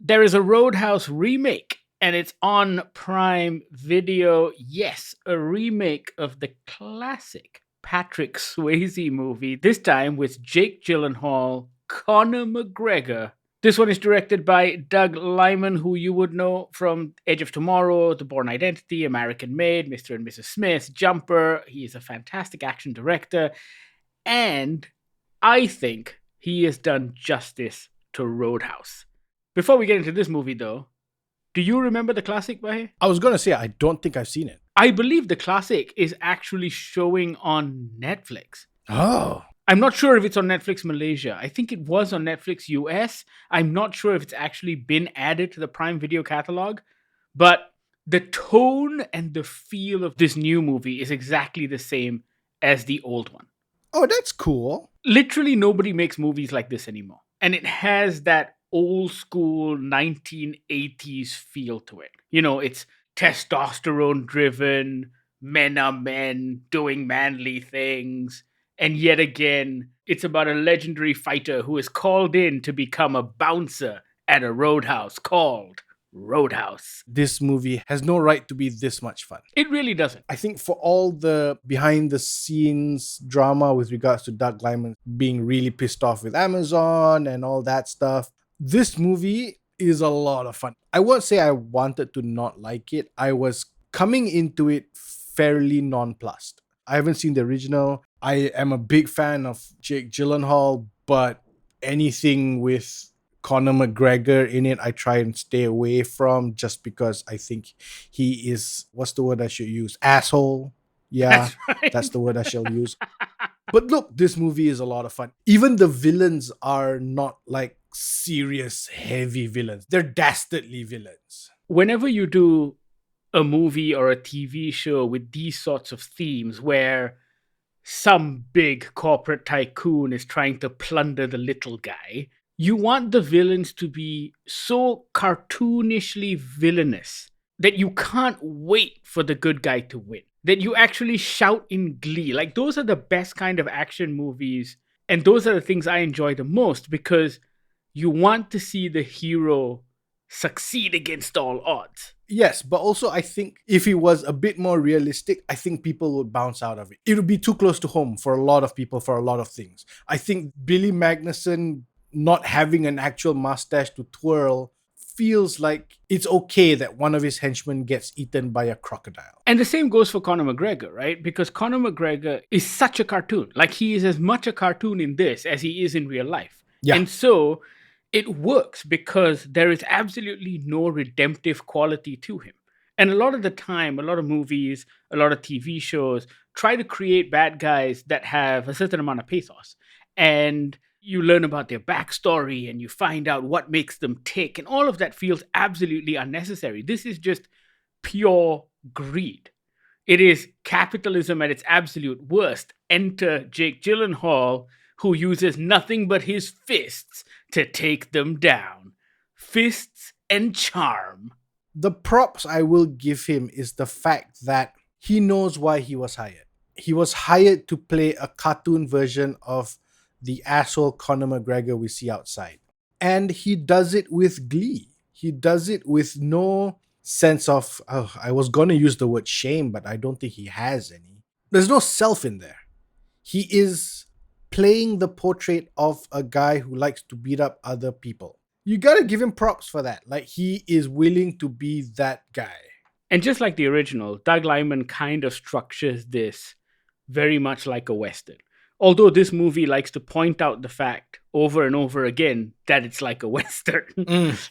There is a Roadhouse remake, and it's on Prime Video. Yes, a remake of the classic Patrick Swayze movie, this time with Jake Gyllenhaal, Conor McGregor. This one is directed by Doug Liman, who you would know from Edge of Tomorrow, The Bourne Identity, American Made, Mr. and Mrs. Smith, Jumper. He is a fantastic action director, and I think he has done justice to Roadhouse. Before we get into this movie, though, do you remember the classic, Bahir? I was going to say, I don't think I've seen it. I believe the classic is actually showing on Netflix. Oh. I'm not sure if it's on Netflix Malaysia. I think it was on Netflix US. I'm not sure if it's actually been added to the Prime Video catalog. But the tone and the feel of this new movie is exactly the same as the old one. Oh, that's cool. Literally nobody makes movies like this anymore. And it has that old school 1980s feel to it. You know, it's testosterone driven, men are men doing manly things. And yet again, it's about a legendary fighter who is called in to become a bouncer at a roadhouse called Roadhouse. This movie has no right to be this much fun. It really doesn't. I think for all the behind the scenes drama with regards to Doug Liman being really pissed off with Amazon and all that stuff, this movie is a lot of fun. I won't say I wanted to not like it. I was coming into it fairly nonplussed. I haven't seen the original. I am a big fan of Jake Gyllenhaal, but anything with Conor McGregor in it, I try and stay away from just because I think he is, what's the word I should use? Asshole. Yeah, that's the word I shall use. But look, this movie is a lot of fun. Even the villains are not like serious, heavy villains. They're dastardly villains. Whenever you do a movie or a TV show with these sorts of themes where some big corporate tycoon is trying to plunder the little guy, you want the villains to be so cartoonishly villainous that you can't wait for the good guy to win. That you actually shout in glee. Like, those are the best kind of action movies. And those are the things I enjoy the most because you want to see the hero succeed against all odds. Yes, but also I think if it was a bit more realistic, I think people would bounce out of it. It would be too close to home for a lot of people, for a lot of things. I think Billy Magnuson not having an actual mustache to twirl feels like it's okay that one of his henchmen gets eaten by a crocodile. And the same goes for Conor McGregor, right? Because Conor McGregor is such a cartoon. Like, he is as much a cartoon in this as he is in real life. Yeah. And so it works because there is absolutely no redemptive quality to him. And a lot of the time, a lot of movies, a lot of TV shows try to create bad guys that have a certain amount of pathos. And you learn about their backstory and you find out what makes them tick. And all of that feels absolutely unnecessary. This is just pure greed. It is capitalism at its absolute worst. Enter Jake Gyllenhaal, who uses nothing but his fists to take them down. Fists and charm. The props I will give him is the fact that he knows why he was hired. He was hired to play a cartoon version of the asshole Conor McGregor we see outside. And he does it with glee. He does it with no sense of, I was going to use the word shame, but I don't think he has any. There's no self in there. He is playing the portrait of a guy who likes to beat up other people. You got to give him props for that. Like, he is willing to be that guy. And just like the original, Doug Liman kind of structures this very much like a Western. Although this movie likes to point out the fact over and over again that it's like a Western.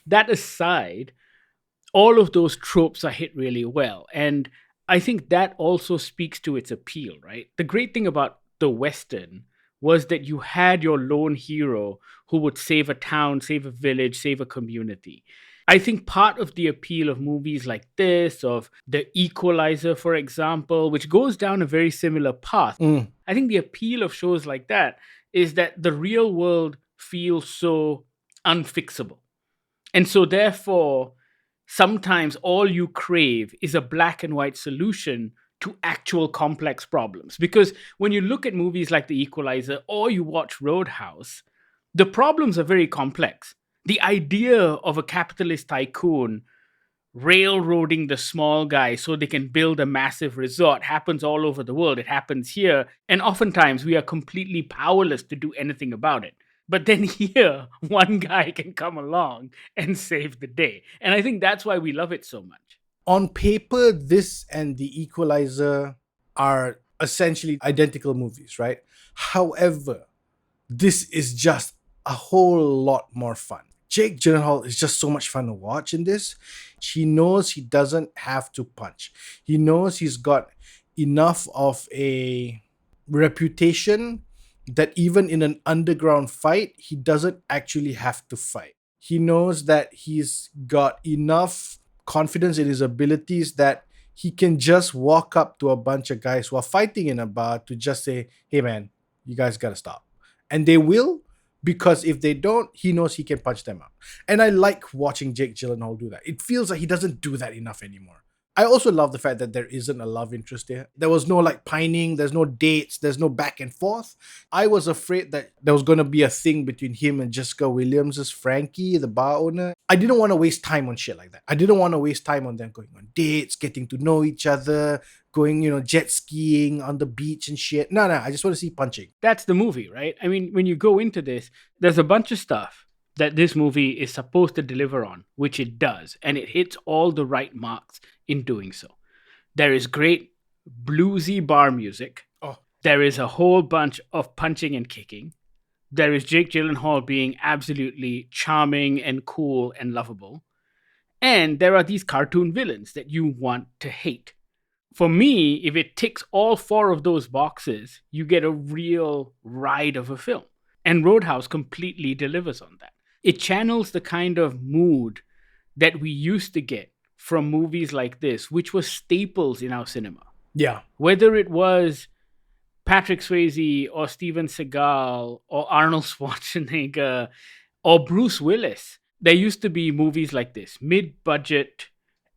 That aside, all of those tropes are hit really well. And I think that also speaks to its appeal, right? The great thing about the Western was that you had your lone hero who would save a town, save a village, save a community. I think part of the appeal of movies like this, of The Equalizer, for example, which goes down a very similar path, I think the appeal of shows like that is that the real world feels so unfixable. And so therefore, sometimes all you crave is a black and white solution to actual complex problems. Because when you look at movies like The Equalizer or you watch Roadhouse, the problems are very complex. The idea of a capitalist tycoon railroading the small guy so they can build a massive resort happens all over the world. It happens here. And oftentimes we are completely powerless to do anything about it. But then here, one guy can come along and save the day. And I think that's why we love it so much. On paper, this and The Equalizer are essentially identical movies, right? However, this is just a whole lot more fun. Jake Gyllenhaal is just so much fun to watch in this. He knows he doesn't have to punch. He knows he's got enough of a reputation that even in an underground fight, he doesn't actually have to fight. He knows that he's got enough confidence in his abilities that he can just walk up to a bunch of guys who are fighting in a bar to just say, hey man, you guys gotta stop. And they will, because if they don't, he knows he can punch them out. And I like watching Jake Gyllenhaal do that. It feels like he doesn't do that enough anymore. I also love the fact that there isn't a love interest there. There was no like pining, there's no dates, there's no back and forth. I was afraid that there was going to be a thing between him and Jessica Williams' Frankie, the bar owner. I didn't want to waste time on shit like that. I didn't want to waste time on them going on dates, getting to know each other, going, jet skiing on the beach and shit. No, I just want to see punching. That's the movie, right? I mean, when you go into this, there's a bunch of stuff that this movie is supposed to deliver on, which it does, and it hits all the right marks in doing so. There is great bluesy bar music. Oh. There is a whole bunch of punching and kicking. There is Jake Gyllenhaal being absolutely charming and cool and lovable. And there are these cartoon villains that you want to hate. For me, if it ticks all four of those boxes, you get a real ride of a film. And Roadhouse completely delivers on that. It channels the kind of mood that we used to get from movies like this, which was staples in our cinema. Yeah. Whether it was Patrick Swayze or Steven Seagal or Arnold Schwarzenegger or Bruce Willis, there used to be movies like this, mid-budget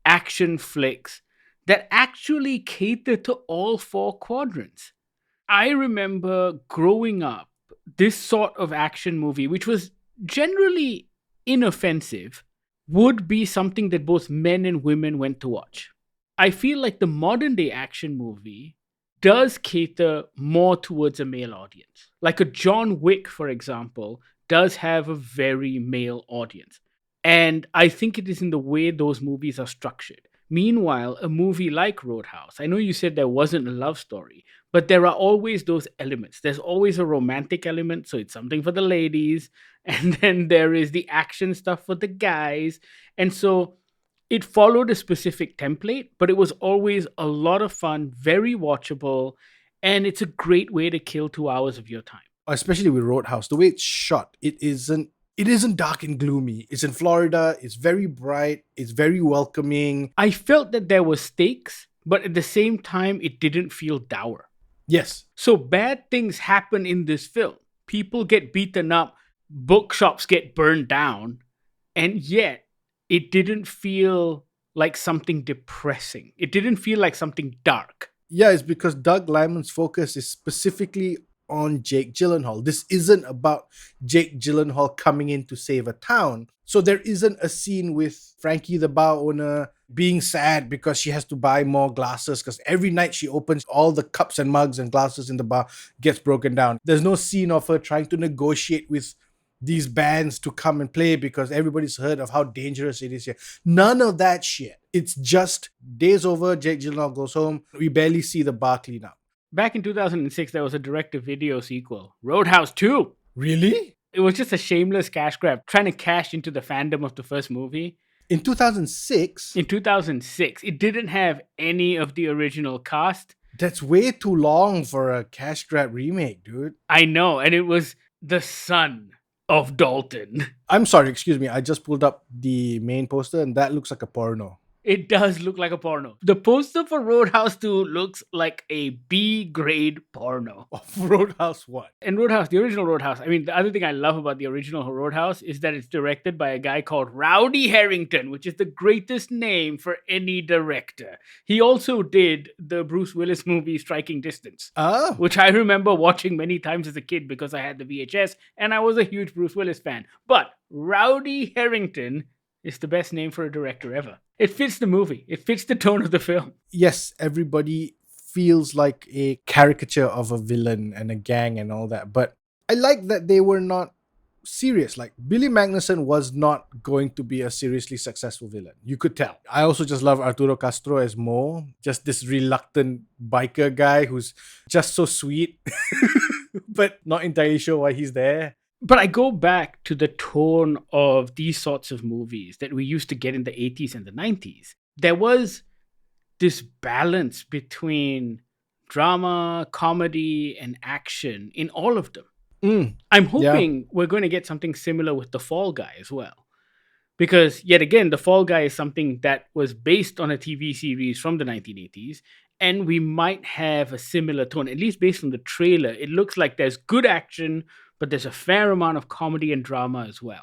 action flicks that actually cater to all four quadrants. I remember growing up, this sort of action movie, which was generally inoffensive, would be something that both men and women went to watch. I feel like the modern day action movie does cater more towards a male audience. Like a John Wick, for example, does have a very male audience. And I think it is in the way those movies are structured. Meanwhile, a movie like Roadhouse, I know you said there wasn't a love story, but there are always those elements. There's always a romantic element, so it's something for the ladies. And then there is the action stuff for the guys. And so it followed a specific template, but it was always a lot of fun, very watchable, and it's a great way to kill 2 hours of your time. Especially with Roadhouse, the way it's shot, it isn't dark and gloomy. It's in Florida. It's very bright. It's very welcoming. I felt that there were stakes, but at the same time, it didn't feel dour. Yes. So bad things happen in this film. People get beaten up, bookshops get burned down, and yet it didn't feel like something depressing. It didn't feel like something dark. Yeah, it's because Doug Liman's focus is specifically on Jake Gyllenhaal. This isn't about Jake Gyllenhaal coming in to save a town. So there isn't a scene with Frankie, the bar owner, being sad because she has to buy more glasses because every night she opens, all the cups and mugs and glasses in the bar gets broken down. There's no scene of her trying to negotiate with these bands to come and play because everybody's heard of how dangerous it is here. None of that shit. It's just days over, Jake Gyllenhaal goes home. We barely see the bar clean up. Back in 2006, there was a direct-to-video sequel, Roadhouse 2. Really? It was just a shameless cash grab, trying to cash into the fandom of the first movie. In 2006? In 2006. It didn't have any of the original cast. That's way too long for a cash grab remake, dude. I know, and it was the son of Dalton. I'm sorry, excuse me. I just pulled up the main poster and that looks like a porno. It does look like a porno. The poster for Roadhouse 2 looks like a B grade porno. Of Roadhouse what? And Roadhouse, the original Roadhouse, I mean, the other thing I love about the original Roadhouse is that it's directed by a guy called Rowdy Harrington, which is the greatest name for any director. He also did the Bruce Willis movie Striking Distance, which I remember watching many times as a kid because I had the VHS and I was a huge Bruce Willis fan. But Rowdy Harrington is the best name for a director ever. It fits the movie. It fits the tone of the film. Yes, everybody feels like a caricature of a villain and a gang and all that. But I like that they were not serious. Like Billy Magnuson was not going to be a seriously successful villain. You could tell. I also just love Arturo Castro as Mo. Just this reluctant biker guy who's just so sweet, but not entirely sure why he's there. But I go back to the tone of these sorts of movies that we used to get in the 80s and the 90s. There was this balance between drama, comedy, and action in all of them. I'm hoping we're going to get something similar with The Fall Guy as well. Because, yet again, The Fall Guy is something that was based on a TV series from the 1980s. And we might have a similar tone, at least based on the trailer. It looks like there's good action, but there's a fair amount of comedy and drama as well.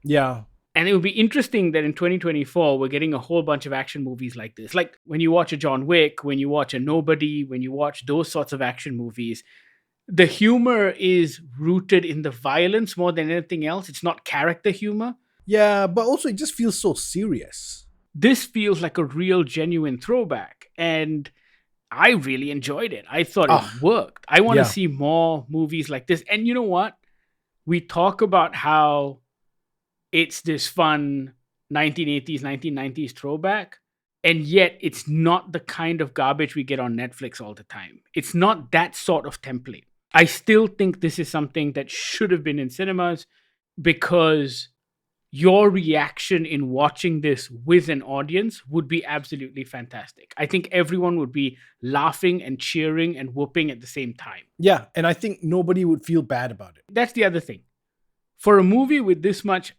Yeah. And it would be interesting that in 2024, we're getting a whole bunch of action movies like this. Like when you watch a John Wick, when you watch a Nobody, when you watch those sorts of action movies, the humor is rooted in the violence more than anything else. It's not character humor. Yeah, but also it just feels so serious. This feels like a real, genuine throwback. And I really enjoyed it. I thought it worked. I want to see more movies like this. And you know what? We talk about how it's this fun 1980s, 1990s throwback. And yet it's not the kind of garbage we get on Netflix all the time. It's not that sort of template. I still think this is something that should have been in cinemas because your reaction in watching this with an audience would be absolutely fantastic. I think everyone would be laughing and cheering and whooping at the same time. Yeah, and I think nobody would feel bad about it. That's the other thing. For a movie with this much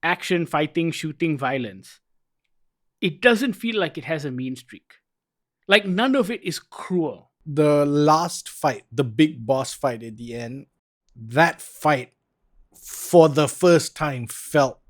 action, fighting, shooting, violence, it doesn't feel like it has a mean streak. Like none of it is cruel. The last fight, the big boss fight at the end, that fight for the first time felt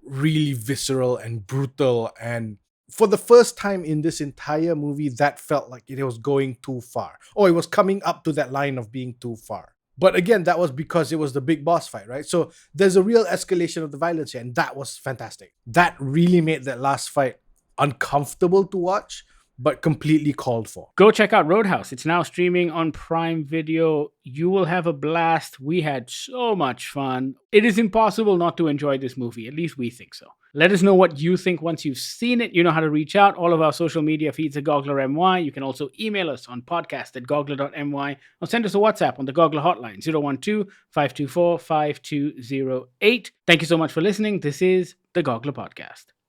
really visceral and brutal. And for the first time in this entire movie, that felt like it was going too far. Or it was coming up to that line of being too far. But again, that was because it was the big boss fight, right? So there's a real escalation of the violence here, and that was fantastic. That really made that last fight uncomfortable to watch, but completely called for. Go check out Roadhouse. It's now streaming on Prime Video. You will have a blast. We had so much fun. It is impossible not to enjoy this movie. At least we think so. Let us know what you think once you've seen it. You know how to reach out. All of our social media feeds are GogglerMY. You can also email us on podcast@goggler.my or send us a WhatsApp on the Goggler hotline, 012-524-5208. Thank you so much for listening. This is the Goggler Podcast.